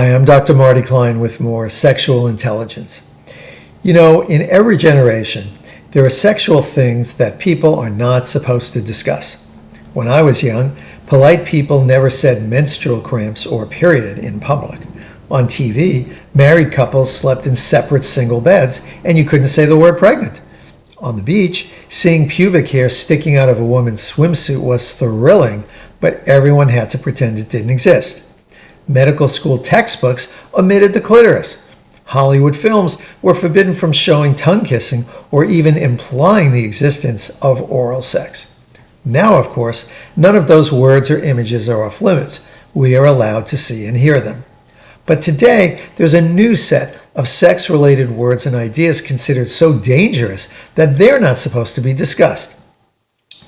Hi, I'm Dr. Marty Klein with more Sexual Intelligence. You know, in every generation, there are sexual things that people are not supposed to discuss. When I was young, polite people never said menstrual cramps or period in public. On TV, married couples slept in separate single beds, and you couldn't say the word pregnant. On the beach, seeing pubic hair sticking out of a woman's swimsuit was thrilling, but everyone had to pretend it didn't exist. Medical school textbooks omitted the clitoris. Hollywood films were forbidden from showing tongue kissing or even implying the existence of oral sex. Now, of course, none of those words or images are off limits. We are allowed to see and hear them. But today, there's a new set of sex-related words and ideas considered so dangerous that they're not supposed to be discussed.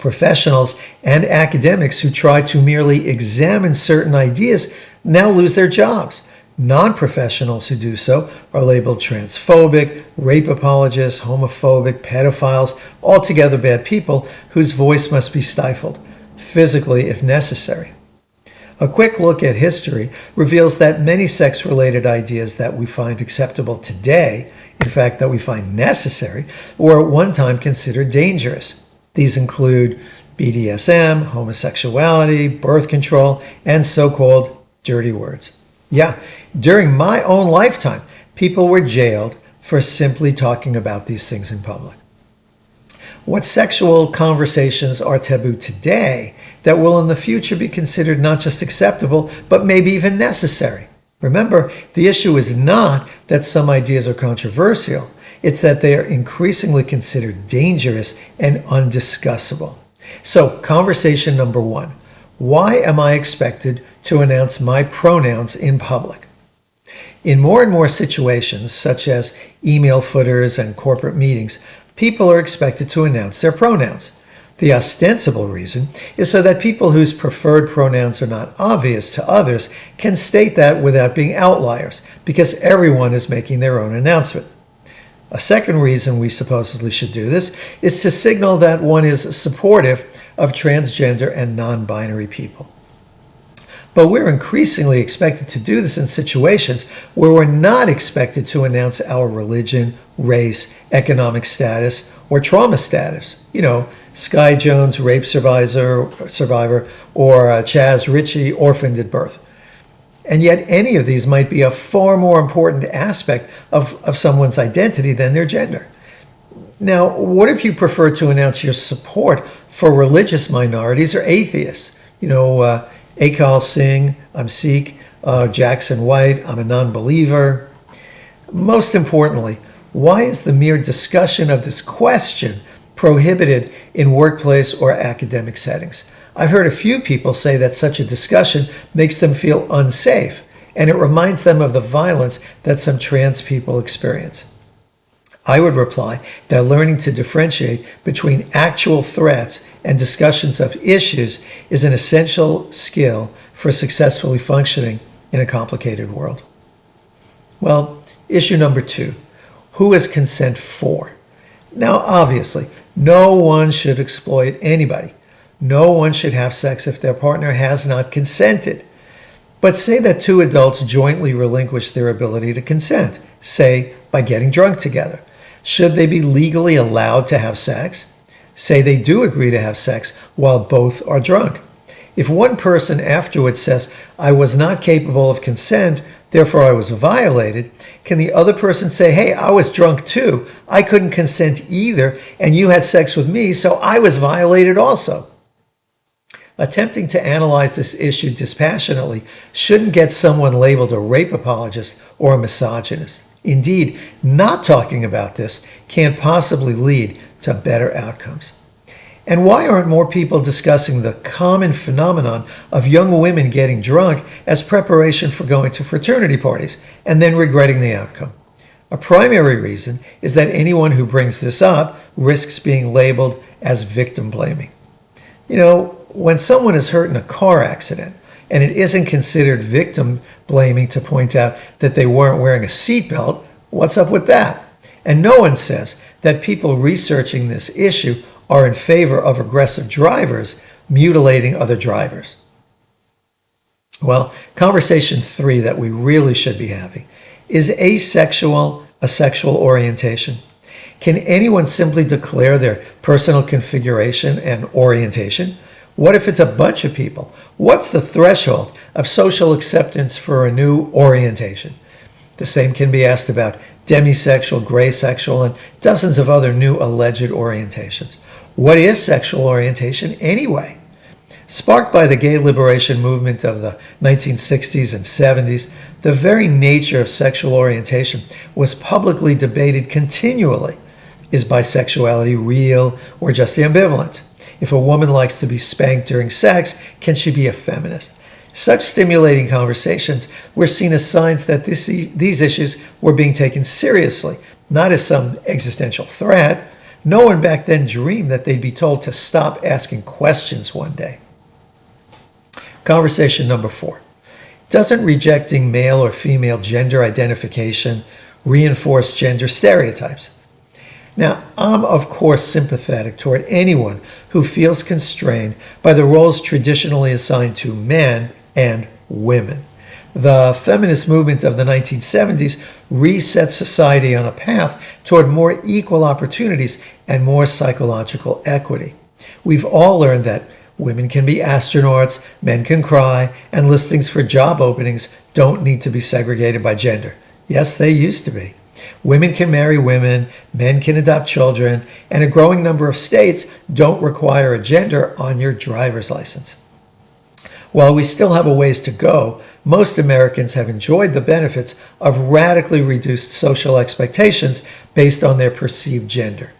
Professionals and academics who try to merely examine certain ideas now lose their jobs. Non-professionals who do so are labeled transphobic, rape apologists, homophobic, pedophiles, altogether bad people whose voice must be stifled, physically if necessary. A quick look at history reveals that many sex-related ideas that we find acceptable today, in fact that we find necessary, were at one time considered dangerous. These include BDSM, homosexuality, birth control, and so-called dirty words. Yeah, during my own lifetime, people were jailed for simply talking about these things in public. What sexual conversations are taboo today that will in the future be considered not just acceptable, but maybe even necessary? Remember, the issue is not that some ideas are controversial. It's that they are increasingly considered dangerous and undiscussable. So, conversation number one. Why am I expected to announce my pronouns in public? In more and more situations, such as email footers and corporate meetings, people are expected to announce their pronouns. The ostensible reason is so that people whose preferred pronouns are not obvious to others can state that without being outliers, because everyone is making their own announcement. A second reason we supposedly should do this is to signal that one is supportive of transgender and non-binary people. But we're increasingly expected to do this in situations where we're not expected to announce our religion, race, economic status, or trauma status. You know, Sky Jones, rape survivor, or Chaz Ritchie, orphaned at birth. And yet any of these might be a far more important aspect of someone's identity than their gender. Now, what if you prefer to announce your support for religious minorities or atheists? You know, Akal Singh, I'm Sikh, Jackson White, I'm a non-believer. Most importantly, why is the mere discussion of this question prohibited in workplace or academic settings? I've heard a few people say that such a discussion makes them feel unsafe, and it reminds them of the violence that some trans people experience. I would reply that learning to differentiate between actual threats and discussions of issues is an essential skill for successfully functioning in a complicated world. Well, issue number two, who is consent for? Now, obviously, no one should exploit anybody. No one should have sex if their partner has not consented. But say that two adults jointly relinquish their ability to consent, say by getting drunk together. Should they be legally allowed to have sex? Say they do agree to have sex while both are drunk. If one person afterwards says, I was not capable of consent, therefore I was violated, can the other person say, hey, I was drunk too, I couldn't consent either, and you had sex with me, so I was violated also? Attempting to analyze this issue dispassionately shouldn't get someone labeled a rape apologist or a misogynist. Indeed, not talking about this can't possibly lead to better outcomes. And why aren't more people discussing the common phenomenon of young women getting drunk as preparation for going to fraternity parties and then regretting the outcome? A primary reason is that anyone who brings this up risks being labeled as victim blaming. You know, when someone is hurt in a car accident and it isn't considered victim blaming to point out that they weren't wearing a seatbelt, what's up with that? And no one says that people researching this issue are in favor of aggressive drivers mutilating other drivers. Well, conversation 3 that we really should be having is asexual a sexual orientation? Can anyone simply declare their personal configuration and orientation? What if it's a bunch of people? What's the threshold of social acceptance for a new orientation? The same can be asked about demisexual, gray sexual, and dozens of other new alleged orientations. What is sexual orientation anyway? Sparked by the gay liberation movement of the 1960s and 70s, the very nature of sexual orientation was publicly debated continually. Is bisexuality real or just ambivalent? If a woman likes to be spanked during sex, can she be a feminist? Such stimulating conversations were seen as signs that these issues were being taken seriously, not as some existential threat. No one back then dreamed that they'd be told to stop asking questions one day. Conversation number 4. Doesn't rejecting male or female gender identification reinforce gender stereotypes? Now, I'm of course sympathetic toward anyone who feels constrained by the roles traditionally assigned to men and women. The feminist movement of the 1970s reset society on a path toward more equal opportunities and more psychological equity. We've all learned that women can be astronauts, men can cry, and listings for job openings don't need to be segregated by gender. Yes, they used to be. Women can marry women, men can adopt children, and a growing number of states don't require a gender on your driver's license. While we still have a ways to go, most Americans have enjoyed the benefits of radically reduced social expectations based on their perceived gender.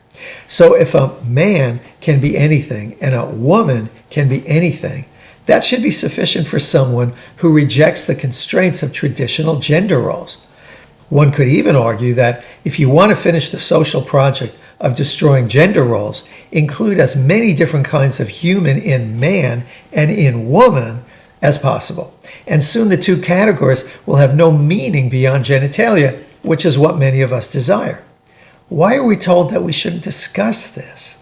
So if a man can be anything and a woman can be anything, that should be sufficient for someone who rejects the constraints of traditional gender roles. One could even argue that if you want to finish the social project of destroying gender roles, include as many different kinds of human in man and in woman as possible. And soon the two categories will have no meaning beyond genitalia, which is what many of us desire. Why are we told that we shouldn't discuss this?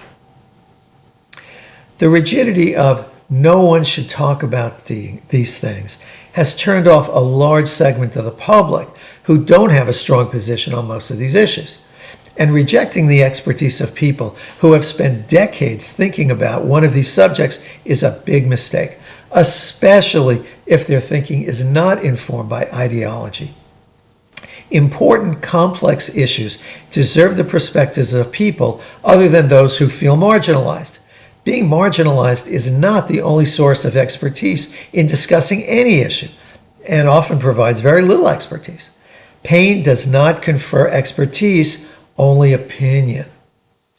The rigidity of no one should talk about these things has turned off a large segment of the public who don't have a strong position on most of these issues. And rejecting the expertise of people who have spent decades thinking about one of these subjects is a big mistake, especially if their thinking is not informed by ideology. Important, complex issues deserve the perspectives of people other than those who feel marginalized. Being marginalized is not the only source of expertise in discussing any issue, and often provides very little expertise. Pain does not confer expertise, only opinion.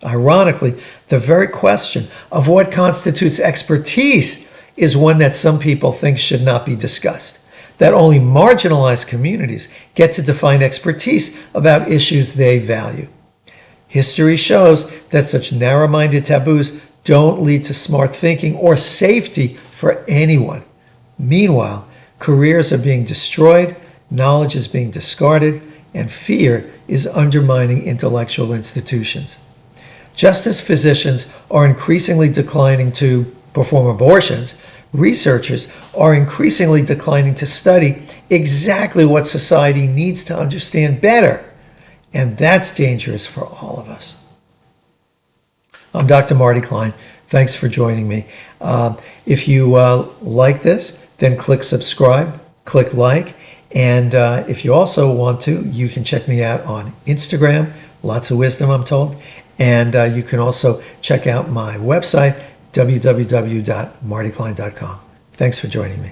Ironically, the very question of what constitutes expertise is one that some people think should not be discussed. That only marginalized communities get to define expertise about issues they value. History shows that such narrow-minded taboos don't lead to smart thinking or safety for anyone. Meanwhile, careers are being destroyed, knowledge is being discarded, and fear is undermining intellectual institutions. Just as physicians are increasingly declining to perform abortions, researchers are increasingly declining to study exactly what society needs to understand better. And that's dangerous for all of us. I'm Dr. Marty Klein. Thanks for joining me. If you like this, then click subscribe, click like, and if you also want to, you can check me out on Instagram. Lots of wisdom, I'm told. And you can also check out my website, www.martyklein.com. Thanks for joining me.